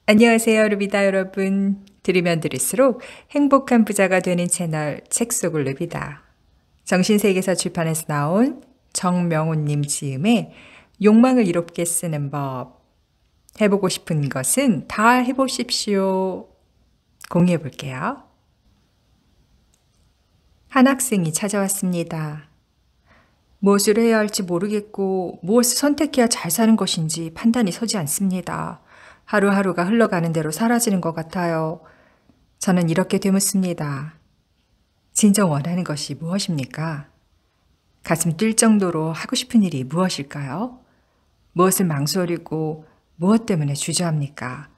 안녕하세요, 루비다 여러분. 들으면 들을수록 행복한 부자가 되는 채널 책 속을 루비다. 정신세계사 출판에서 나온 정명훈님 지음의 욕망을 이롭게 쓰는 법. 해보고 싶은 것은 다 해보십시오. 공유해 볼게요. 한 학생이 찾아왔습니다. 무엇을 해야 할지 모르겠고 무엇을 선택해야 잘 사는 것인지 판단이 서지 않습니다. 하루하루가 흘러가는 대로 사라지는 것 같아요. 저는 이렇게 되묻습니다. 진정 원하는 것이 무엇입니까? 가슴 뛸 정도로 하고 싶은 일이 무엇일까요? 무엇을 망설이고 무엇 때문에 주저합니까?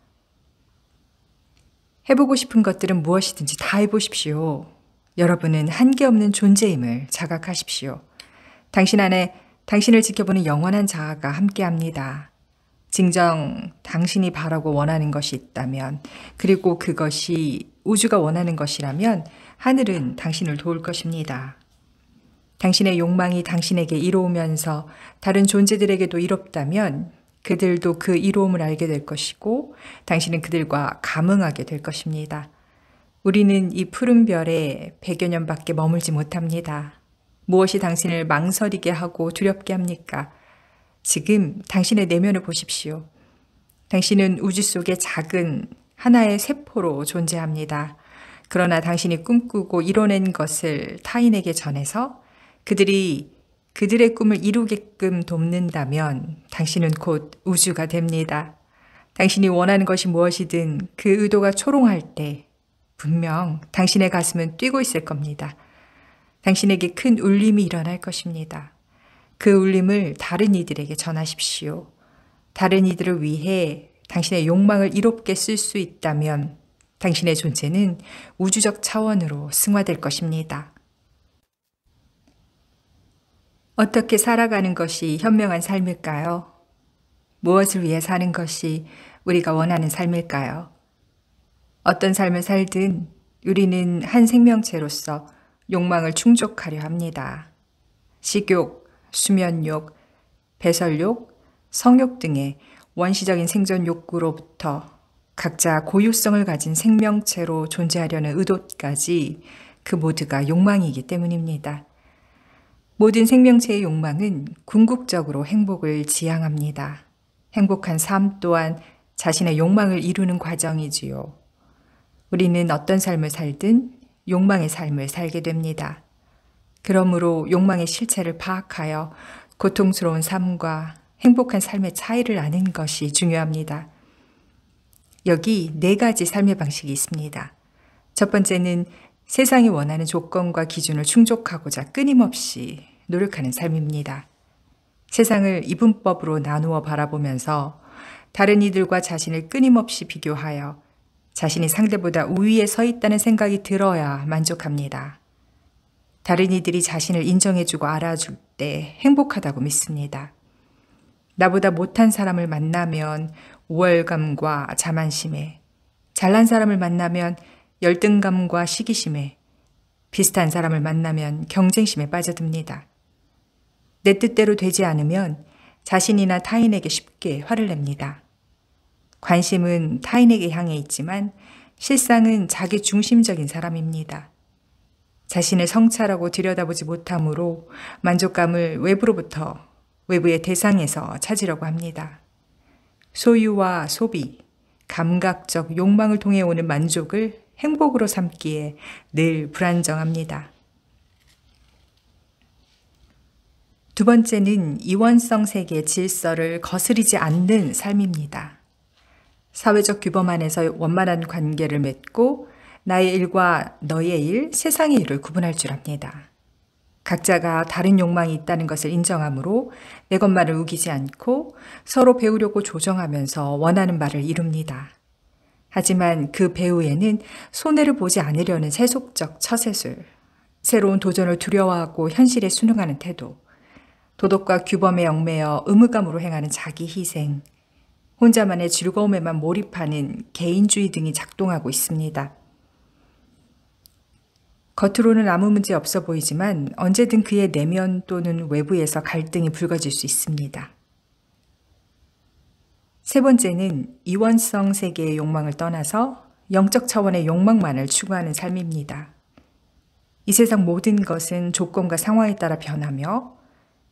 해보고 싶은 것들은 무엇이든지 다 해보십시오. 여러분은 한계없는 존재임을 자각하십시오. 당신 안에 당신을 지켜보는 영원한 자아가 함께합니다. 진정 당신이 바라고 원하는 것이 있다면, 그리고 그것이 우주가 원하는 것이라면 하늘은 당신을 도울 것입니다. 당신의 욕망이 당신에게 이로우면서 다른 존재들에게도 이롭다면 그들도 그 이로움을 알게 될 것이고 당신은 그들과 감응하게 될 것입니다. 우리는 이 푸른 별에 100여 년밖에 머물지 못합니다. 무엇이 당신을 망설이게 하고 두렵게 합니까? 지금 당신의 내면을 보십시오. 당신은 우주 속의 작은 하나의 세포로 존재합니다. 그러나 당신이 꿈꾸고 이뤄낸 것을 타인에게 전해서 그들이 그들의 꿈을 이루게끔 돕는다면 당신은 곧 우주가 됩니다. 당신이 원하는 것이 무엇이든 그 의도가 초롱할 때 분명 당신의 가슴은 뛰고 있을 겁니다. 당신에게 큰 울림이 일어날 것입니다. 그 울림을 다른 이들에게 전하십시오. 다른 이들을 위해 당신의 욕망을 이롭게 쓸 수 있다면 당신의 존재는 우주적 차원으로 승화될 것입니다. 어떻게 살아가는 것이 현명한 삶일까요? 무엇을 위해 사는 것이 우리가 원하는 삶일까요? 어떤 삶을 살든 우리는 한 생명체로서 욕망을 충족하려 합니다. 식욕, 수면욕, 배설욕, 성욕 등의 원시적인 생존 욕구로부터 각자 고유성을 가진 생명체로 존재하려는 의도까지 그 모두가 욕망이기 때문입니다. 모든 생명체의 욕망은 궁극적으로 행복을 지향합니다. 행복한 삶 또한 자신의 욕망을 이루는 과정이지요. 우리는 어떤 삶을 살든 욕망의 삶을 살게 됩니다. 그러므로 욕망의 실체를 파악하여 고통스러운 삶과 행복한 삶의 차이를 아는 것이 중요합니다. 여기 4가지 삶의 방식이 있습니다. 첫 번째는 세상이 원하는 조건과 기준을 충족하고자 끊임없이 노력하는 삶입니다. 세상을 이분법으로 나누어 바라보면서 다른 이들과 자신을 끊임없이 비교하여 자신이 상대보다 우위에 서 있다는 생각이 들어야 만족합니다. 다른 이들이 자신을 인정해주고 알아줄 때 행복하다고 믿습니다. 나보다 못한 사람을 만나면 우월감과 자만심에, 잘난 사람을 만나면 열등감과 시기심에, 비슷한 사람을 만나면 경쟁심에 빠져듭니다. 내 뜻대로 되지 않으면 자신이나 타인에게 쉽게 화를 냅니다. 관심은 타인에게 향해 있지만 실상은 자기 중심적인 사람입니다. 자신을 성찰하고 들여다보지 못하므로 만족감을 외부의 대상에서 찾으려고 합니다. 소유와 소비, 감각적 욕망을 통해 오는 만족을 행복으로 삼기에 늘 불안정합니다. 두 번째는 이원성 세계의 질서를 거스르지 않는 삶입니다. 사회적 규범 안에서 원만한 관계를 맺고 나의 일과 너의 일, 세상의 일을 구분할 줄 압니다. 각자가 다른 욕망이 있다는 것을 인정하므로 내 것만을 우기지 않고 서로 배우려고 조정하면서 원하는 바를 이룹니다. 하지만 그 배후에는 손해를 보지 않으려는 세속적 처세술, 새로운 도전을 두려워하고 현실에 순응하는 태도, 도덕과 규범에 얽매여 의무감으로 행하는 자기 희생, 혼자만의 즐거움에만 몰입하는 개인주의 등이 작동하고 있습니다. 겉으로는 아무 문제 없어 보이지만 언제든 그의 내면 또는 외부에서 갈등이 불거질 수 있습니다. 세 번째는 이원성 세계의 욕망을 떠나서 영적 차원의 욕망만을 추구하는 삶입니다. 이 세상 모든 것은 조건과 상황에 따라 변하며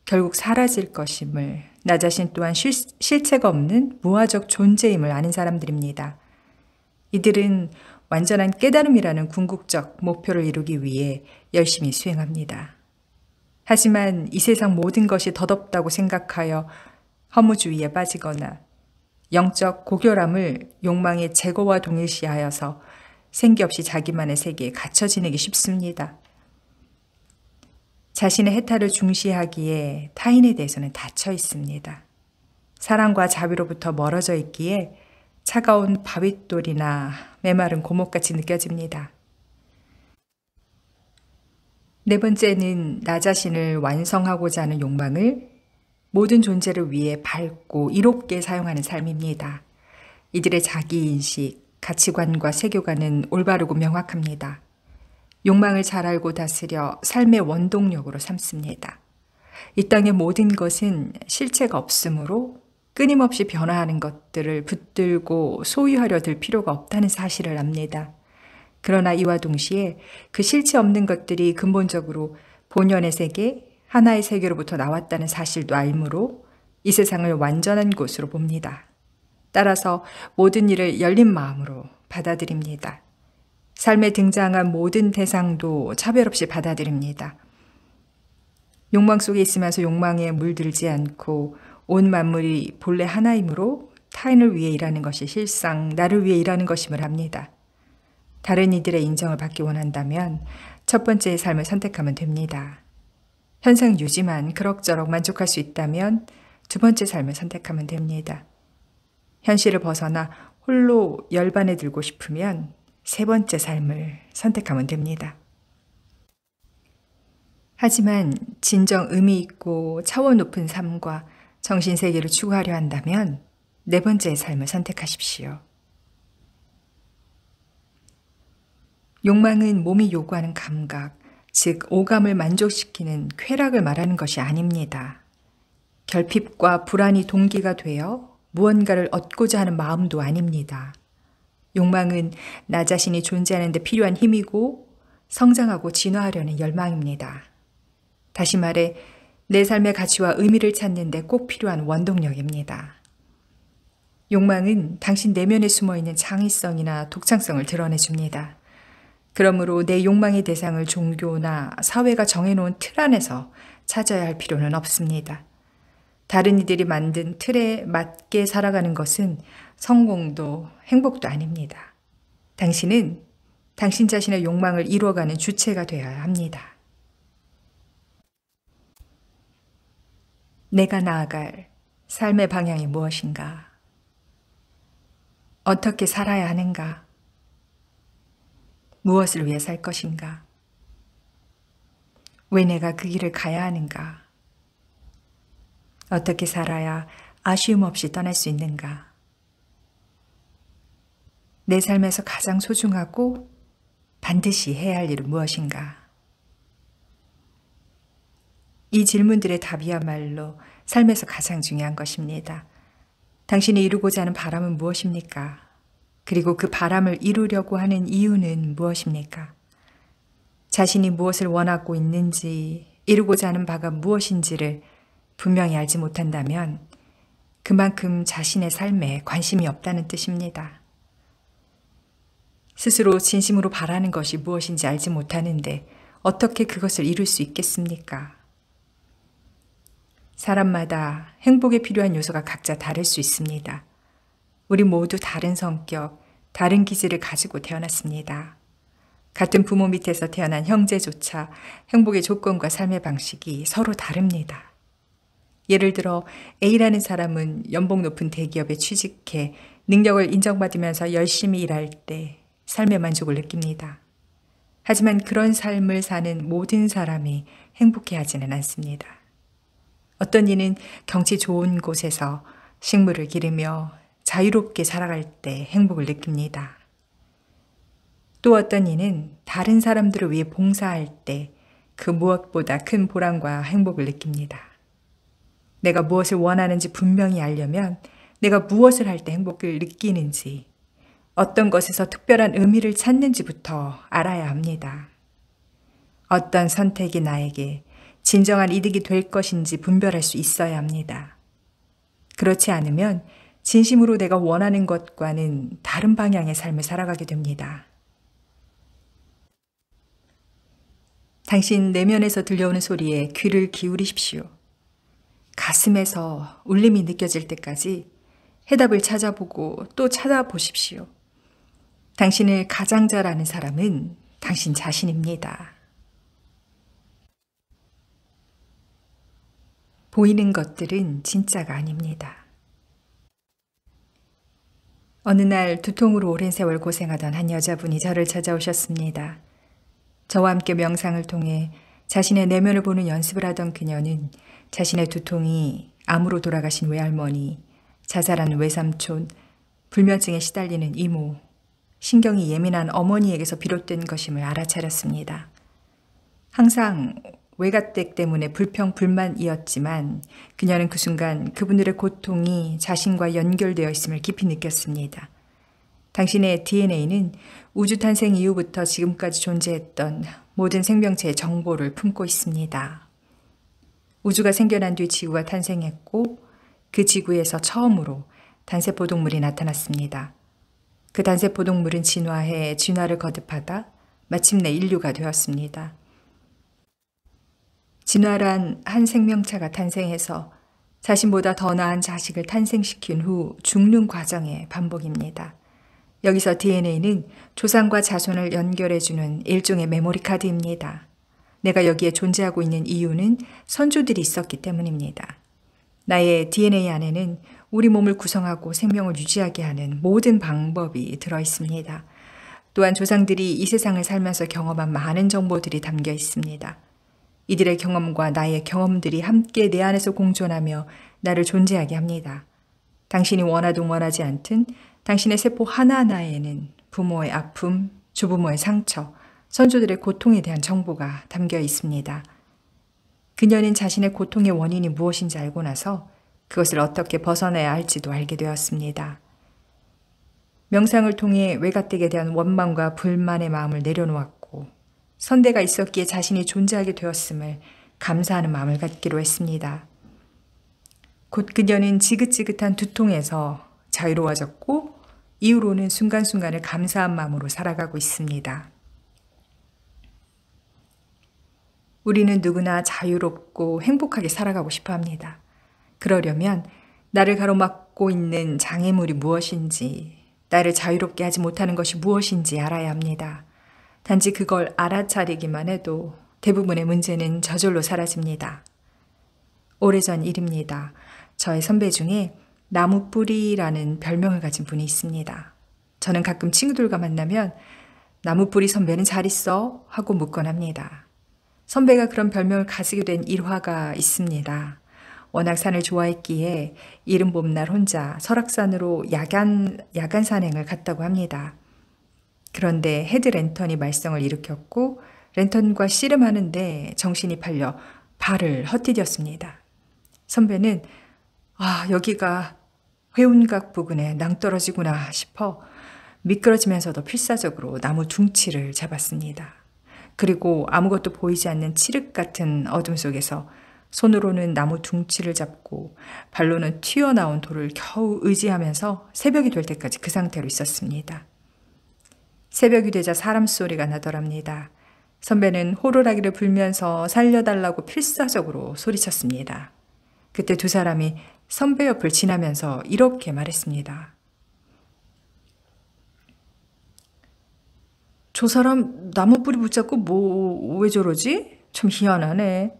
결국 사라질 것임을, 나 자신 또한 실체가 없는 무화적 존재임을 아는 사람들입니다. 이들은 완전한 깨달음이라는 궁극적 목표를 이루기 위해 열심히 수행합니다. 하지만 이 세상 모든 것이 덧없다고 생각하여 허무주의에 빠지거나 영적 고결함을 욕망의 제거와 동일시하여서 생기 없이 자기만의 세계에 갇혀 지내기 쉽습니다. 자신의 해탈을 중시하기에 타인에 대해서는 닫혀 있습니다. 사랑과 자비로부터 멀어져 있기에 차가운 바윗돌이나 메마른 고목같이 느껴집니다. 네 번째는 나 자신을 완성하고자 하는 욕망을 모든 존재를 위해 밝고 이롭게 사용하는 삶입니다. 이들의 자기인식, 가치관과 세계관은 올바르고 명확합니다. 욕망을 잘 알고 다스려 삶의 원동력으로 삼습니다. 이 땅의 모든 것은 실체가 없으므로 끊임없이 변화하는 것들을 붙들고 소유하려 들 필요가 없다는 사실을 압니다. 그러나 이와 동시에 그 실체 없는 것들이 근본적으로 본연의 세계, 하나의 세계로부터 나왔다는 사실도 알므로 이 세상을 완전한 곳으로 봅니다. 따라서 모든 일을 열린 마음으로 받아들입니다. 삶에 등장한 모든 대상도 차별 없이 받아들입니다. 욕망 속에 있으면서 욕망에 물들지 않고 온 만물이 본래 하나이므로 타인을 위해 일하는 것이 실상 나를 위해 일하는 것임을 합니다. 다른 이들의 인정을 받기 원한다면 첫 번째의 삶을 선택하면 됩니다. 현상 유지만 그럭저럭 만족할 수 있다면 두 번째 삶을 선택하면 됩니다. 현실을 벗어나 홀로 열반에 들고 싶으면 세 번째 삶을 선택하면 됩니다. 하지만 진정 의미 있고 차원 높은 삶과 정신세계를 추구하려 한다면 네 번째의 삶을 선택하십시오. 욕망은 몸이 요구하는 감각, 즉 오감을 만족시키는 쾌락을 말하는 것이 아닙니다. 결핍과 불안이 동기가 되어 무언가를 얻고자 하는 마음도 아닙니다. 욕망은 나 자신이 존재하는 데 필요한 힘이고 성장하고 진화하려는 열망입니다. 다시 말해 내 삶의 가치와 의미를 찾는 데 꼭 필요한 원동력입니다. 욕망은 당신 내면에 숨어있는 창의성이나 독창성을 드러내줍니다. 그러므로 내 욕망의 대상을 종교나 사회가 정해놓은 틀 안에서 찾아야 할 필요는 없습니다. 다른 이들이 만든 틀에 맞게 살아가는 것은 성공도 행복도 아닙니다. 당신은 당신 자신의 욕망을 이루어가는 주체가 되어야 합니다. 내가 나아갈 삶의 방향이 무엇인가? 어떻게 살아야 하는가? 무엇을 위해 살 것인가? 왜 내가 그 길을 가야 하는가? 어떻게 살아야 아쉬움 없이 떠날 수 있는가? 내 삶에서 가장 소중하고 반드시 해야 할 일은 무엇인가? 이 질문들의 답이야말로 삶에서 가장 중요한 것입니다. 당신이 이루고자 하는 바람은 무엇입니까? 그리고 그 바람을 이루려고 하는 이유는 무엇입니까? 자신이 무엇을 원하고 있는지, 이루고자 하는 바가 무엇인지를 분명히 알지 못한다면 그만큼 자신의 삶에 관심이 없다는 뜻입니다. 스스로 진심으로 바라는 것이 무엇인지 알지 못하는데 어떻게 그것을 이룰 수 있겠습니까? 사람마다 행복에 필요한 요소가 각자 다를 수 있습니다. 우리 모두 다른 성격, 다른 기질을 가지고 태어났습니다. 같은 부모 밑에서 태어난 형제조차 행복의 조건과 삶의 방식이 서로 다릅니다. 예를 들어 A라는 사람은 연봉 높은 대기업에 취직해 능력을 인정받으면서 열심히 일할 때 삶의 만족을 느낍니다. 하지만 그런 삶을 사는 모든 사람이 행복해하지는 않습니다. 어떤 이는 경치 좋은 곳에서 식물을 기르며 자유롭게 살아갈 때 행복을 느낍니다. 또 어떤 이는 다른 사람들을 위해 봉사할 때 그 무엇보다 큰 보람과 행복을 느낍니다. 내가 무엇을 원하는지 분명히 알려면 내가 무엇을 할 때 행복을 느끼는지, 어떤 것에서 특별한 의미를 찾는지부터 알아야 합니다. 어떤 선택이 나에게 진정한 이득이 될 것인지 분별할 수 있어야 합니다. 그렇지 않으면 진심으로 내가 원하는 것과는 다른 방향의 삶을 살아가게 됩니다. 당신 내면에서 들려오는 소리에 귀를 기울이십시오. 가슴에서 울림이 느껴질 때까지 해답을 찾아보고 또 찾아보십시오. 당신을 가장 잘 아는 사람은 당신 자신입니다. 보이는 것들은 진짜가 아닙니다. 어느 날 두통으로 오랜 세월 고생하던 한 여자분이 저를 찾아오셨습니다. 저와 함께 명상을 통해 자신의 내면을 보는 연습을 하던 그녀는 자신의 두통이 암으로 돌아가신 외할머니, 자잘한 외삼촌, 불면증에 시달리는 이모, 신경이 예민한 어머니에게서 비롯된 것임을 알아차렸습니다. 항상 외가댁 때문에 불평불만이었지만 그녀는 그 순간 그분들의 고통이 자신과 연결되어 있음을 깊이 느꼈습니다. 당신의 DNA는 우주 탄생 이후부터 지금까지 존재했던 모든 생명체의 정보를 품고 있습니다. 우주가 생겨난 뒤 지구가 탄생했고 그 지구에서 처음으로 단세포 동물이 나타났습니다. 그 단세포 동물은 진화해 진화를 거듭하다 마침내 인류가 되었습니다. 진화란 한 생명체가 탄생해서 자신보다 더 나은 자식을 탄생시킨 후 죽는 과정의 반복입니다. 여기서 DNA는 조상과 자손을 연결해주는 일종의 메모리 카드입니다. 내가 여기에 존재하고 있는 이유는 선조들이 있었기 때문입니다. 나의 DNA 안에는 우리 몸을 구성하고 생명을 유지하게 하는 모든 방법이 들어 있습니다. 또한 조상들이 이 세상을 살면서 경험한 많은 정보들이 담겨 있습니다. 이들의 경험과 나의 경험들이 함께 내 안에서 공존하며 나를 존재하게 합니다. 당신이 원하든 원하지 않든 당신의 세포 하나하나에는 부모의 아픔, 조부모의 상처, 선조들의 고통에 대한 정보가 담겨 있습니다. 그녀는 자신의 고통의 원인이 무엇인지 알고 나서 그것을 어떻게 벗어나야 할지도 알게 되었습니다. 명상을 통해 외가댁에 대한 원망과 불만의 마음을 내려놓았고 선대가 있었기에 자신이 존재하게 되었음을 감사하는 마음을 갖기로 했습니다. 곧 그녀는 지긋지긋한 두통에서 자유로워졌고 이후로는 순간순간을 감사한 마음으로 살아가고 있습니다. 우리는 누구나 자유롭고 행복하게 살아가고 싶어 합니다. 그러려면 나를 가로막고 있는 장애물이 무엇인지, 나를 자유롭게 하지 못하는 것이 무엇인지 알아야 합니다. 단지 그걸 알아차리기만 해도 대부분의 문제는 저절로 사라집니다. 오래전 일입니다. 저의 선배 중에 나무뿌리라는 별명을 가진 분이 있습니다. 저는 가끔 친구들과 만나면 나무뿌리 선배는 잘 있어? 하고 묻곤 합니다. 선배가 그런 별명을 가지게 된 일화가 있습니다. 워낙 산을 좋아했기에 이른 봄날 혼자 설악산으로 야간 산행을 갔다고 합니다. 그런데 헤드랜턴이 말썽을 일으켰고 랜턴과 씨름하는데 정신이 팔려 발을 헛디뎠습니다. 선배는 여기가 회운각 부근에 낭떠러지구나 싶어 미끄러지면서도 필사적으로 나무 둥치를 잡았습니다. 그리고 아무것도 보이지 않는 칠흑 같은 어둠 속에서 손으로는 나무 둥치를 잡고 발로는 튀어나온 돌을 겨우 의지하면서 새벽이 될 때까지 그 상태로 있었습니다. 새벽이 되자 사람 소리가 나더랍니다. 선배는 호루라기를 불면서 살려달라고 필사적으로 소리쳤습니다. 그때 두 사람이 선배 옆을 지나면서 이렇게 말했습니다. 저 사람 나무 뿌리 붙잡고 왜 저러지? 참 희한하네.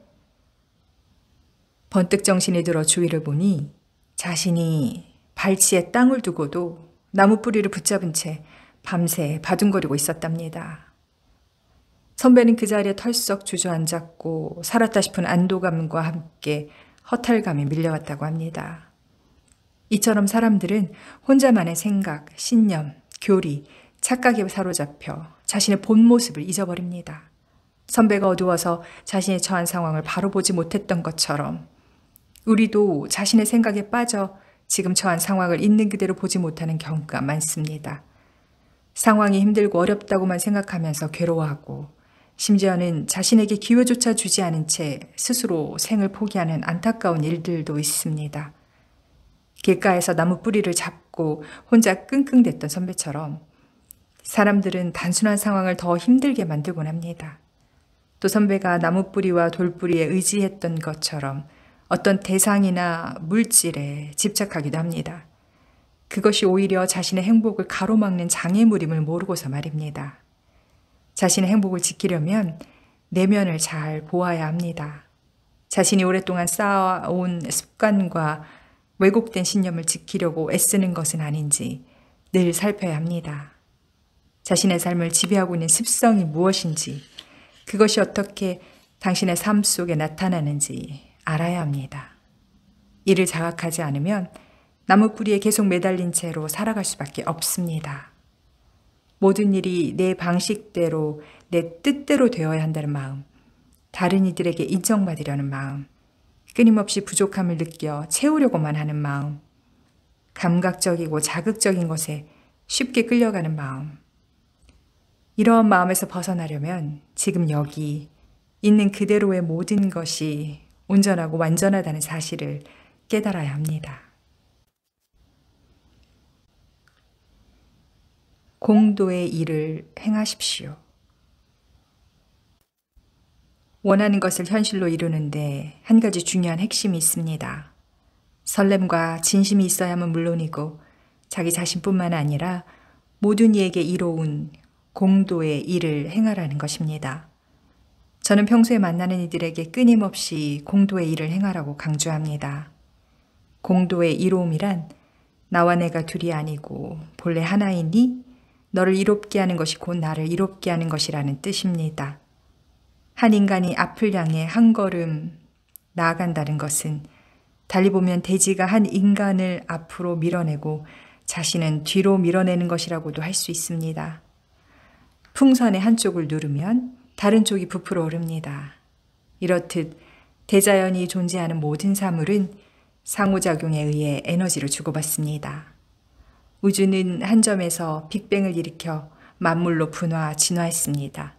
번뜩 정신이 들어 주위를 보니 자신이 발치에 땅을 두고도 나무 뿌리를 붙잡은 채 밤새 바둥거리고 있었답니다. 선배는 그 자리에 털썩 주저앉았고 살았다 싶은 안도감과 함께 허탈감이 밀려왔다고 합니다. 이처럼 사람들은 혼자만의 생각, 신념, 교리, 착각에 사로잡혀 자신의 본 모습을 잊어버립니다. 선배가 어두워서 자신이 처한 상황을 바로 보지 못했던 것처럼 우리도 자신의 생각에 빠져 지금 처한 상황을 있는 그대로 보지 못하는 경우가 많습니다. 상황이 힘들고 어렵다고만 생각하면서 괴로워하고 심지어는 자신에게 기회조차 주지 않은 채 스스로 생을 포기하는 안타까운 일들도 있습니다. 길가에서 나무 뿌리를 잡고 혼자 끙끙댔던 선배처럼 사람들은 단순한 상황을 더 힘들게 만들곤 합니다. 또 선배가 나무 뿌리와 돌뿌리에 의지했던 것처럼 어떤 대상이나 물질에 집착하기도 합니다. 그것이 오히려 자신의 행복을 가로막는 장애물임을 모르고서 말입니다. 자신의 행복을 지키려면 내면을 잘 보아야 합니다. 자신이 오랫동안 쌓아온 습관과 왜곡된 신념을 지키려고 애쓰는 것은 아닌지 늘 살펴야 합니다. 자신의 삶을 지배하고 있는 습성이 무엇인지, 그것이 어떻게 당신의 삶 속에 나타나는지 알아야 합니다. 이를 자각하지 않으면 나무 뿌리에 계속 매달린 채로 살아갈 수밖에 없습니다. 모든 일이 내 방식대로, 내 뜻대로 되어야 한다는 마음, 다른 이들에게 인정받으려는 마음, 끊임없이 부족함을 느껴 채우려고만 하는 마음, 감각적이고 자극적인 것에 쉽게 끌려가는 마음. 이러한 마음에서 벗어나려면 지금 여기 있는 그대로의 모든 것이 온전하고 완전하다는 사실을 깨달아야 합니다. 공도의 일을 행하십시오. 원하는 것을 현실로 이루는데 한 가지 중요한 핵심이 있습니다. 설렘과 진심이 있어야만 물론이고 자기 자신뿐만 아니라 모든 이에게 이로운 공도의 일을 행하라는 것입니다. 저는 평소에 만나는 이들에게 끊임없이 공도의 일을 행하라고 강조합니다. 공도의 이로움이란 나와 내가 둘이 아니고 본래 하나이니 너를 이롭게 하는 것이 곧 나를 이롭게 하는 것이라는 뜻입니다. 한 인간이 앞을 향해 한 걸음 나아간다는 것은 달리 보면 돼지가 한 인간을 앞으로 밀어내고 자신은 뒤로 밀어내는 것이라고도 할 수 있습니다. 풍선의 한쪽을 누르면 다른 쪽이 부풀어 오릅니다. 이렇듯 대자연이 존재하는 모든 사물은 상호작용에 의해 에너지를 주고받습니다. 우주는 한 점에서 빅뱅을 일으켜 만물로 분화, 진화했습니다.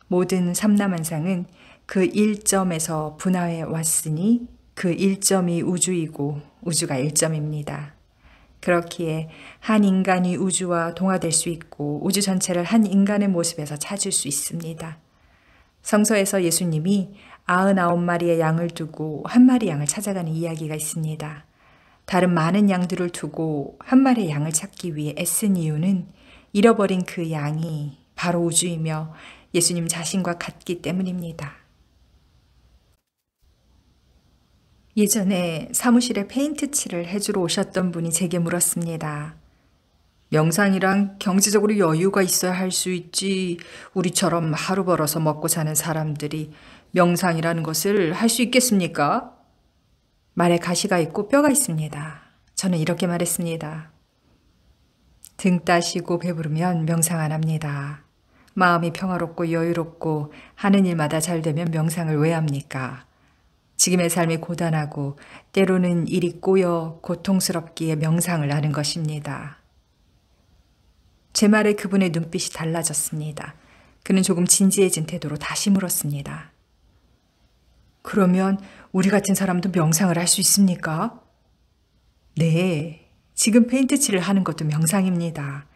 모든 삼라만상은 그 1점에서 분화해 왔으니 그 1점이 우주이고 우주가 1점입니다. 그렇기에 한 인간이 우주와 동화될 수 있고 우주 전체를 한 인간의 모습에서 찾을 수 있습니다. 성서에서 예수님이 99마리의 양을 두고 한 마리 양을 찾아가는 이야기가 있습니다. 다른 많은 양들을 두고 한 마리의 양을 찾기 위해 애쓴 이유는 잃어버린 그 양이 바로 우주이며 예수님 자신과 같기 때문입니다. 예전에 사무실에 페인트 칠을 해주러 오셨던 분이 제게 물었습니다. 명상이랑 경제적으로 여유가 있어야 할 수 있지, 우리처럼 하루 벌어서 먹고 사는 사람들이 명상이라는 것을 할 수 있겠습니까? 말에 가시가 있고 뼈가 있습니다. 저는 이렇게 말했습니다. 등 따시고 배부르면 명상 안 합니다. 마음이 평화롭고 여유롭고 하는 일마다 잘 되면 명상을 왜 합니까? 지금의 삶이 고단하고 때로는 일이 꼬여 고통스럽기에 명상을 하는 것입니다. 제 말에 그분의 눈빛이 달라졌습니다. 그는 조금 진지해진 태도로 다시 물었습니다. 그러면 우리 같은 사람도 명상을 할 수 있습니까? 네, 지금 페인트 칠을 하는 것도 명상입니다.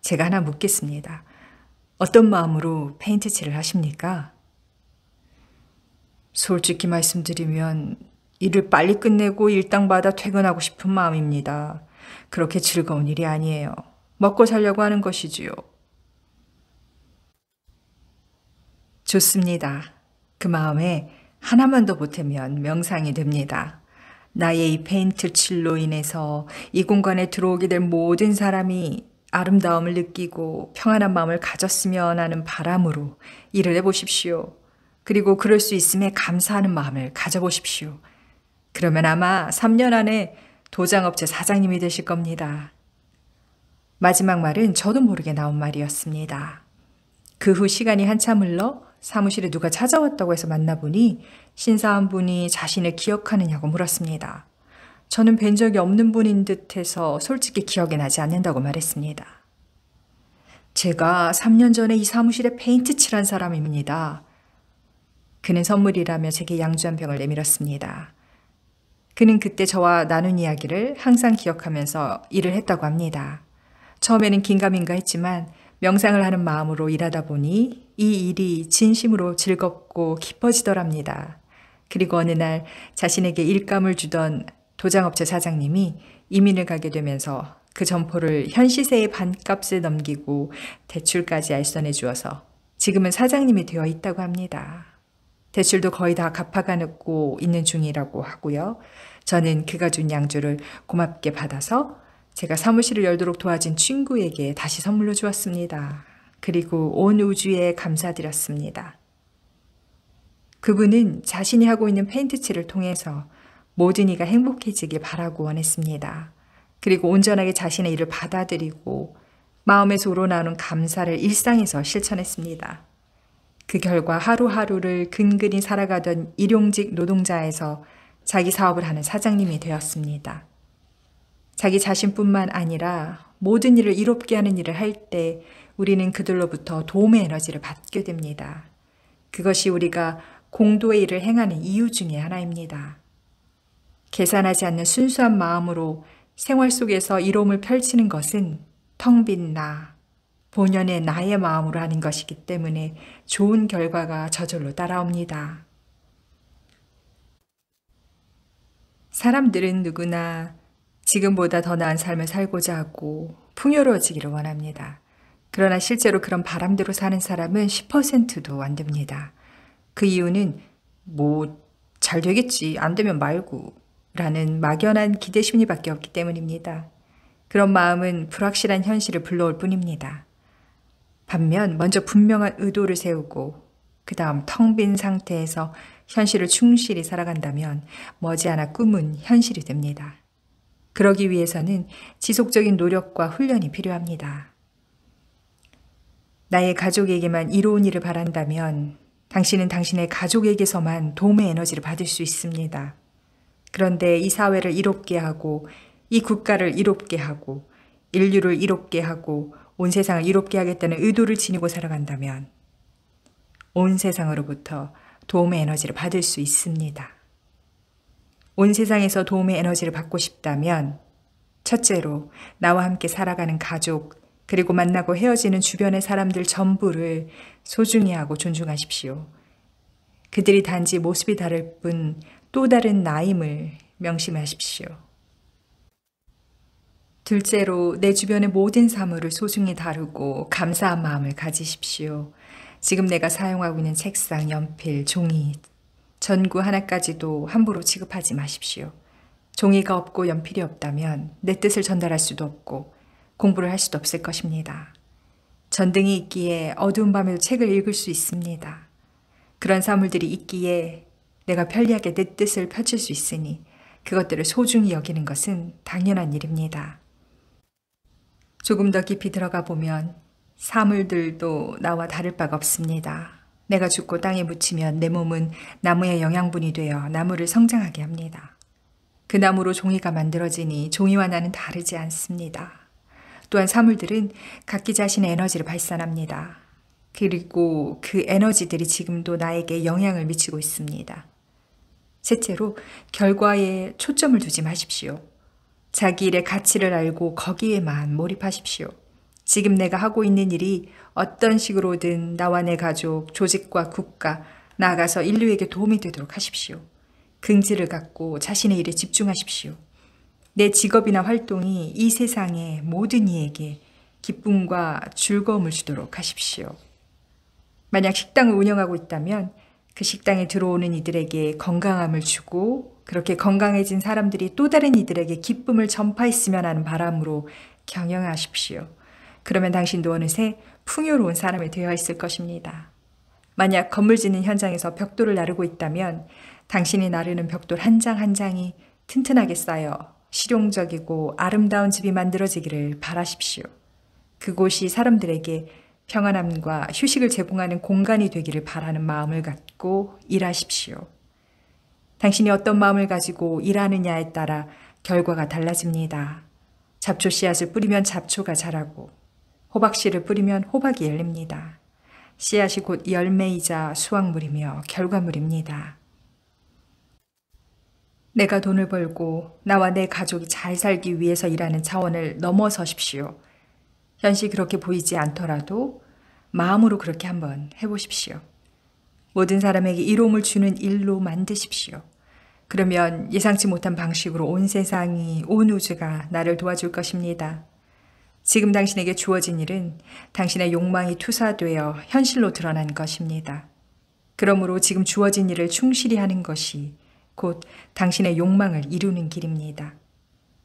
제가 하나 묻겠습니다. 어떤 마음으로 페인트 칠을 하십니까? 솔직히 말씀드리면 일을 빨리 끝내고 일당 받아 퇴근하고 싶은 마음입니다. 그렇게 즐거운 일이 아니에요. 먹고 살려고 하는 것이지요. 좋습니다. 그 마음에 하나만 더 보태면 명상이 됩니다. 나의 이 페인트 칠로 인해서 이 공간에 들어오게 될 모든 사람이 아름다움을 느끼고 평안한 마음을 가졌으면 하는 바람으로 일을 해보십시오. 그리고 그럴 수 있음에 감사하는 마음을 가져보십시오. 그러면 아마 3년 안에 도장업체 사장님이 되실 겁니다. 마지막 말은 저도 모르게 나온 말이었습니다. 그 후 시간이 한참 흘러 사무실에 누가 찾아왔다고 해서 만나보니 신사 한 분이 자신을 기억하느냐고 물었습니다. 저는 뵌 적이 없는 분인 듯해서 솔직히 기억이 나지 않는다고 말했습니다. 제가 3년 전에 이 사무실에 페인트 칠한 사람입니다. 그는 선물이라며 제게 양주 한 병을 내밀었습니다. 그는 그때 저와 나눈 이야기를 항상 기억하면서 일을 했다고 합니다. 처음에는 긴가민가 했지만 명상을 하는 마음으로 일하다 보니 이 일이 진심으로 즐겁고 기뻐지더랍니다. 그리고 어느 날 자신에게 일감을 주던 도장업체 사장님이 이민을 가게 되면서 그 점포를 현 시세의 반값에 넘기고 대출까지 알선해 주어서 지금은 사장님이 되어 있다고 합니다. 대출도 거의 다 갚아가고 있는 중이라고 하고요. 저는 그가 준 양주를 고맙게 받아서 제가 사무실을 열도록 도와준 친구에게 다시 선물로 주었습니다. 그리고 온 우주에 감사드렸습니다. 그분은 자신이 하고 있는 페인트칠을 통해서 모든 이가 행복해지길 바라고 원했습니다. 그리고 온전하게 자신의 일을 받아들이고 마음에서 우러나오는 감사를 일상에서 실천했습니다. 그 결과 하루하루를 근근히 살아가던 일용직 노동자에서 자기 사업을 하는 사장님이 되었습니다. 자기 자신뿐만 아니라 모든 일을 이롭게 하는 일을 할 때 우리는 그들로부터 도움의 에너지를 받게 됩니다. 그것이 우리가 공도의 일을 행하는 이유 중에 하나입니다. 계산하지 않는 순수한 마음으로 생활 속에서 이로움을 펼치는 것은 텅 빈 나, 본연의 나의 마음으로 하는 것이기 때문에 좋은 결과가 저절로 따라옵니다. 사람들은 누구나 지금보다 더 나은 삶을 살고자 하고 풍요로워지기를 원합니다. 그러나 실제로 그런 바람대로 사는 사람은 10%도 안 됩니다. 그 이유는 잘 되겠지, 안 되면 말고 라는 막연한 기대 심리밖에 없기 때문입니다. 그런 마음은 불확실한 현실을 불러올 뿐입니다. 반면 먼저 분명한 의도를 세우고 그 다음 텅 빈 상태에서 현실을 충실히 살아간다면 머지않아 꿈은 현실이 됩니다. 그러기 위해서는 지속적인 노력과 훈련이 필요합니다. 나의 가족에게만 이로운 일을 바란다면 당신은 당신의 가족에게서만 도움의 에너지를 받을 수 있습니다. 그런데 이 사회를 이롭게 하고 이 국가를 이롭게 하고 인류를 이롭게 하고 온 세상을 이롭게 하겠다는 의도를 지니고 살아간다면 온 세상으로부터 도움의 에너지를 받을 수 있습니다. 온 세상에서 도움의 에너지를 받고 싶다면 첫째로 나와 함께 살아가는 가족 그리고 만나고 헤어지는 주변의 사람들 전부를 소중히 하고 존중하십시오. 그들이 단지 모습이 다를 뿐 또 다른 나임을 명심하십시오. 둘째로 내 주변의 모든 사물을 소중히 다루고 감사한 마음을 가지십시오. 지금 내가 사용하고 있는 책상, 연필, 종이, 전구 하나까지도 함부로 취급하지 마십시오. 종이가 없고 연필이 없다면 내 뜻을 전달할 수도 없고 공부를 할 수도 없을 것입니다. 전등이 있기에 어두운 밤에도 책을 읽을 수 있습니다. 그런 사물들이 있기에 내가 편리하게 내 뜻을 펼칠 수 있으니 그것들을 소중히 여기는 것은 당연한 일입니다. 조금 더 깊이 들어가 보면 사물들도 나와 다를 바가 없습니다. 내가 죽고 땅에 묻히면 내 몸은 나무의 영양분이 되어 나무를 성장하게 합니다. 그 나무로 종이가 만들어지니 종이와 나는 다르지 않습니다. 또한 사물들은 각기 자신의 에너지를 발산합니다. 그리고 그 에너지들이 지금도 나에게 영향을 미치고 있습니다. 셋째로 결과에 초점을 두지 마십시오. 자기 일의 가치를 알고 거기에만 몰입하십시오. 지금 내가 하고 있는 일이 어떤 식으로든 나와 내 가족, 조직과 국가, 나아가서 인류에게 도움이 되도록 하십시오. 긍지를 갖고 자신의 일에 집중하십시오. 내 직업이나 활동이 이 세상의 모든 이에게 기쁨과 즐거움을 주도록 하십시오. 만약 식당을 운영하고 있다면 그 식당에 들어오는 이들에게 건강함을 주고 그렇게 건강해진 사람들이 또 다른 이들에게 기쁨을 전파했으면 하는 바람으로 경영하십시오. 그러면 당신도 어느새 풍요로운 사람이 되어 있을 것입니다. 만약 건물 짓는 현장에서 벽돌을 나르고 있다면 당신이 나르는 벽돌 한 장 한 장이 튼튼하게 쌓여 실용적이고 아름다운 집이 만들어지기를 바라십시오. 그곳이 사람들에게 평안함과 휴식을 제공하는 공간이 되기를 바라는 마음을 갖고 일하십시오. 당신이 어떤 마음을 가지고 일하느냐에 따라 결과가 달라집니다. 잡초 씨앗을 뿌리면 잡초가 자라고 호박씨를 뿌리면 호박이 열립니다. 씨앗이 곧 열매이자 수확물이며 결과물입니다. 내가 돈을 벌고 나와 내 가족이 잘 살기 위해서 일하는 차원을 넘어서십시오. 현실이 그렇게 보이지 않더라도 마음으로 그렇게 한번 해보십시오. 모든 사람에게 이로움을 주는 일로 만드십시오. 그러면 예상치 못한 방식으로 온 세상이, 온 우주가 나를 도와줄 것입니다. 지금 당신에게 주어진 일은 당신의 욕망이 투사되어 현실로 드러난 것입니다. 그러므로 지금 주어진 일을 충실히 하는 것이 곧 당신의 욕망을 이루는 길입니다.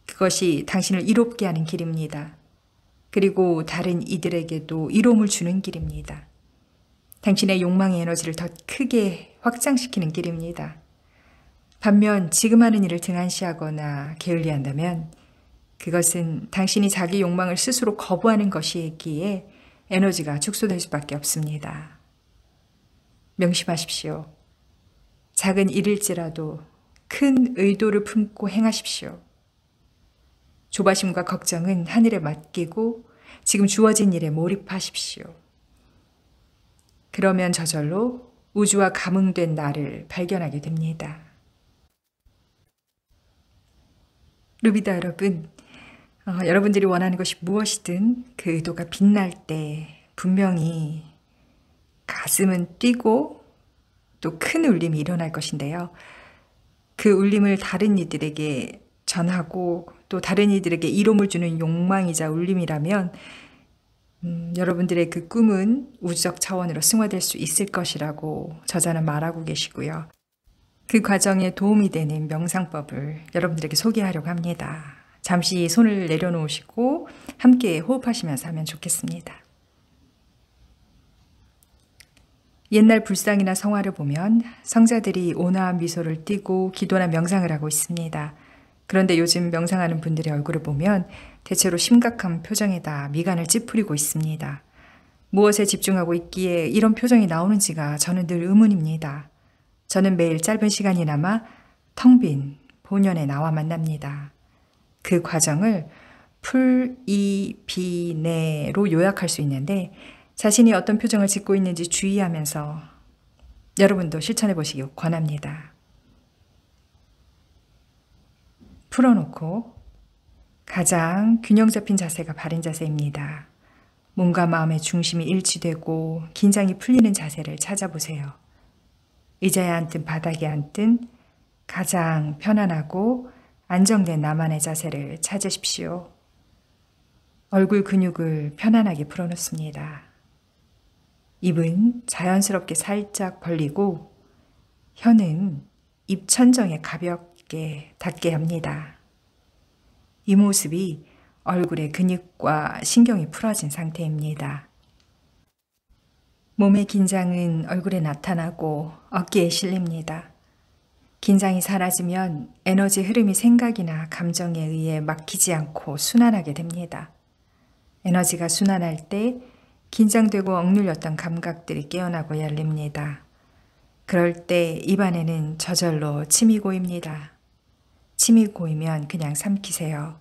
그것이 당신을 이롭게 하는 길입니다. 그리고 다른 이들에게도 이로움을 주는 길입니다. 당신의 욕망의 에너지를 더 크게 확장시키는 길입니다. 반면 지금 하는 일을 등한시하거나 게을리한다면 그것은 당신이 자기 욕망을 스스로 거부하는 것이기에 에너지가 축소될 수밖에 없습니다. 명심하십시오. 작은 일일지라도 큰 의도를 품고 행하십시오. 조바심과 걱정은 하늘에 맡기고 지금 주어진 일에 몰입하십시오. 그러면 저절로 우주와 감응된 나를 발견하게 됩니다. 루비다 여러분, 여러분들이 원하는 것이 무엇이든 그 의도가 빛날 때 분명히 가슴은 뛰고 또 큰 울림이 일어날 것인데요. 그 울림을 다른 이들에게 전하고 또 다른 이들에게 이로움을 주는 욕망이자 울림이라면 여러분들의 그 꿈은 우주적 차원으로 승화될 수 있을 것이라고 저자는 말하고 계시고요. 그 과정에 도움이 되는 명상법을 여러분들에게 소개하려고 합니다. 잠시 손을 내려놓으시고 함께 호흡하시면서 하면 좋겠습니다. 옛날 불상이나 성화를 보면 성자들이 온화한 미소를 띠고 기도나 명상을 하고 있습니다. 그런데 요즘 명상하는 분들의 얼굴을 보면 대체로 심각한 표정에다 미간을 찌푸리고 있습니다. 무엇에 집중하고 있기에 이런 표정이 나오는지가 저는 늘 의문입니다. 저는 매일 짧은 시간이나마 텅 빈 본연의 나와 만납니다. 그 과정을 풀이비내로 요약할 수 있는데 자신이 어떤 표정을 짓고 있는지 주의하면서 여러분도 실천해 보시기 권합니다. 풀어놓고 가장 균형 잡힌 자세가 바른 자세입니다. 몸과 마음의 중심이 일치되고 긴장이 풀리는 자세를 찾아보세요. 의자에 앉든 바닥에 앉든 가장 편안하고 안정된 나만의 자세를 찾으십시오. 얼굴 근육을 편안하게 풀어놓습니다. 입은 자연스럽게 살짝 벌리고 혀는 입 천정에 가볍게 닿게 합니다. 이 모습이 얼굴의 근육과 신경이 풀어진 상태입니다. 몸의 긴장은 얼굴에 나타나고 어깨에 실립니다. 긴장이 사라지면 에너지 흐름이 생각이나 감정에 의해 막히지 않고 순환하게 됩니다. 에너지가 순환할 때 긴장되고 억눌렸던 감각들이 깨어나고 열립니다. 그럴 때 입안에는 저절로 침이 고입니다. 침이 고이면 그냥 삼키세요.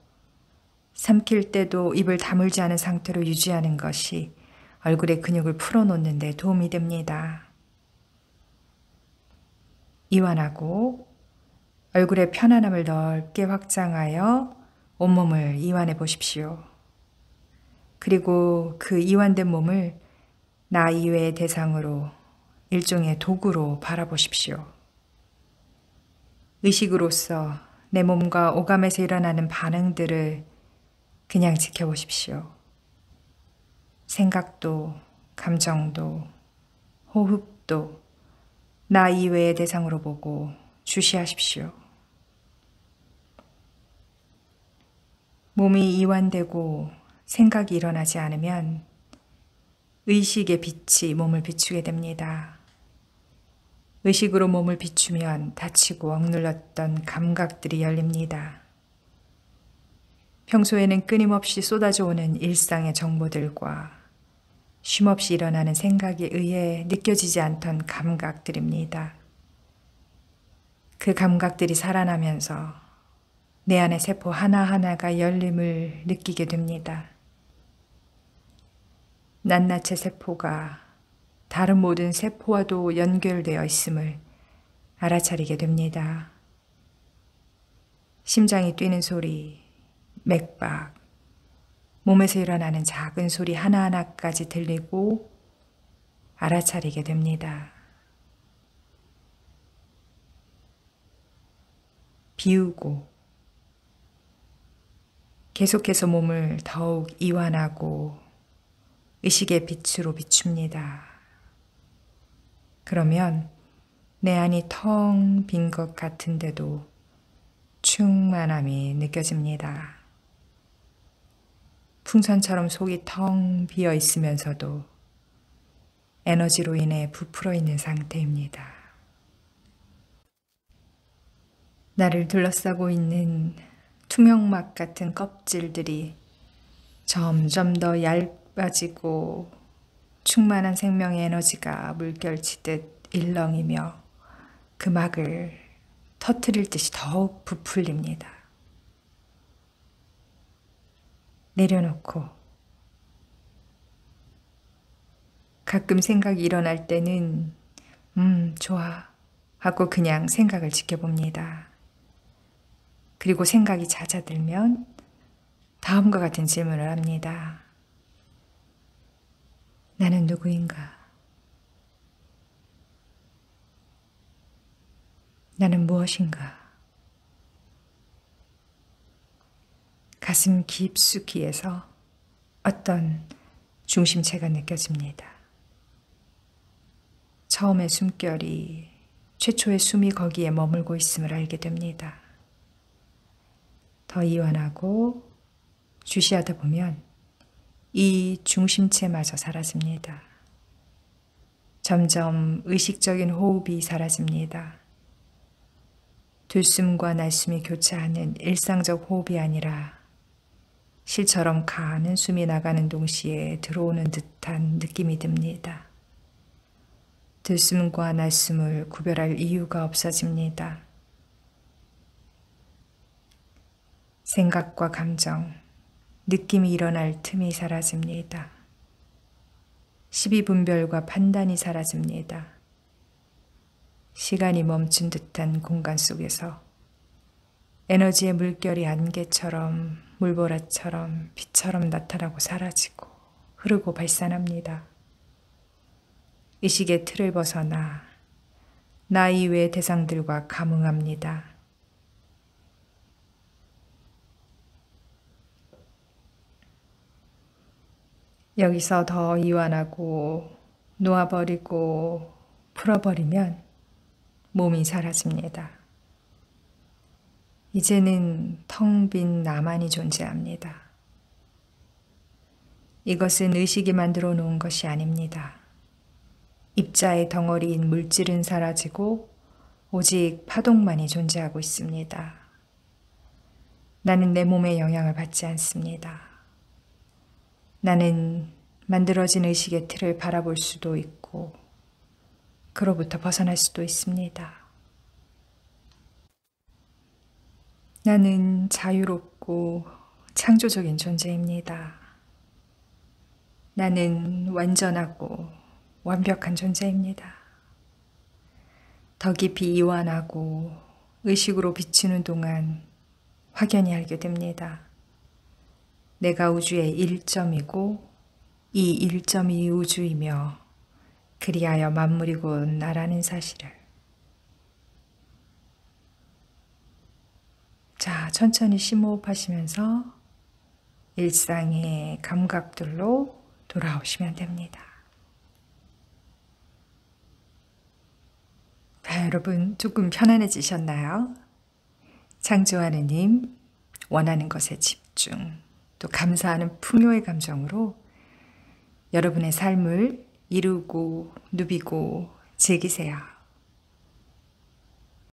삼킬 때도 입을 다물지 않은 상태로 유지하는 것이 얼굴의 근육을 풀어놓는 데 도움이 됩니다. 이완하고 얼굴의 편안함을 넓게 확장하여 온몸을 이완해 보십시오. 그리고 그 이완된 몸을 나 이외의 대상으로 일종의 도구로 바라보십시오. 의식으로서 내 몸과 오감에서 일어나는 반응들을 그냥 지켜보십시오. 생각도, 감정도, 호흡도 나 이외의 대상으로 보고 주시하십시오. 몸이 이완되고 생각이 일어나지 않으면 의식의 빛이 몸을 비추게 됩니다. 의식으로 몸을 비추면 닫히고 억눌렀던 감각들이 열립니다. 평소에는 끊임없이 쏟아져 오는 일상의 정보들과 쉼없이 일어나는 생각에 의해 느껴지지 않던 감각들입니다. 그 감각들이 살아나면서 내 안의 세포 하나하나가 열림을 느끼게 됩니다. 낱낱의 세포가 다른 모든 세포와도 연결되어 있음을 알아차리게 됩니다. 심장이 뛰는 소리, 맥박, 몸에서 일어나는 작은 소리 하나하나까지 들리고 알아차리게 됩니다. 비우고 계속해서 몸을 더욱 이완하고 의식의 빛으로 비춥니다. 그러면 내 안이 텅 빈 것 같은데도 충만함이 느껴집니다. 풍선처럼 속이 텅 비어 있으면서도 에너지로 인해 부풀어 있는 상태입니다. 나를 둘러싸고 있는 투명막 같은 껍질들이 점점 더 얇아지고 충만한 생명의 에너지가 물결치듯 일렁이며 그 막을 터뜨릴 듯이 더욱 부풀립니다. 내려놓고 가끔 생각이 일어날 때는 좋아 하고 그냥 생각을 지켜봅니다. 그리고 생각이 잦아들면 다음과 같은 질문을 합니다. 나는 누구인가? 나는 무엇인가? 가슴 깊숙이에서 어떤 중심체가 느껴집니다. 처음의 숨결이 최초의 숨이 거기에 머물고 있음을 알게 됩니다. 더 이완하고 주시하다 보면 이 중심체마저 사라집니다. 점점 의식적인 호흡이 사라집니다. 들숨과 날숨이 교차하는 일상적 호흡이 아니라 실처럼 가는 숨이 나가는 동시에 들어오는 듯한 느낌이 듭니다. 들숨과 날숨을 구별할 이유가 없어집니다. 생각과 감정, 느낌이 일어날 틈이 사라집니다. 시비분별과 판단이 사라집니다. 시간이 멈춘 듯한 공간 속에서 에너지의 물결이 안개처럼 물보라처럼 빛처럼 나타나고 사라지고 흐르고 발산합니다. 의식의 틀을 벗어나 나 이외의 대상들과 감응합니다. 여기서 더 이완하고 놓아버리고 풀어버리면 몸이 사라집니다. 이제는 텅 빈 나만이 존재합니다. 이것은 의식이 만들어 놓은 것이 아닙니다. 입자의 덩어리인 물질은 사라지고 오직 파동만이 존재하고 있습니다. 나는 내 몸의 영향을 받지 않습니다. 나는 만들어진 의식의 틀을 바라볼 수도 있고 그로부터 벗어날 수도 있습니다. 나는 자유롭고 창조적인 존재입니다. 나는 완전하고 완벽한 존재입니다. 더 깊이 이완하고 의식으로 비추는 동안 확연히 알게 됩니다. 내가 우주의 1점이고 이 1점이 우주이며 그리하여 만물이 곧 나라는 사실을. 자, 천천히 심호흡하시면서 일상의 감각들로 돌아오시면 됩니다. 자, 여러분 조금 편안해지셨나요? 창조하는 힘, 원하는 것에 집중, 또 감사하는 풍요의 감정으로 여러분의 삶을 이루고 누비고 즐기세요.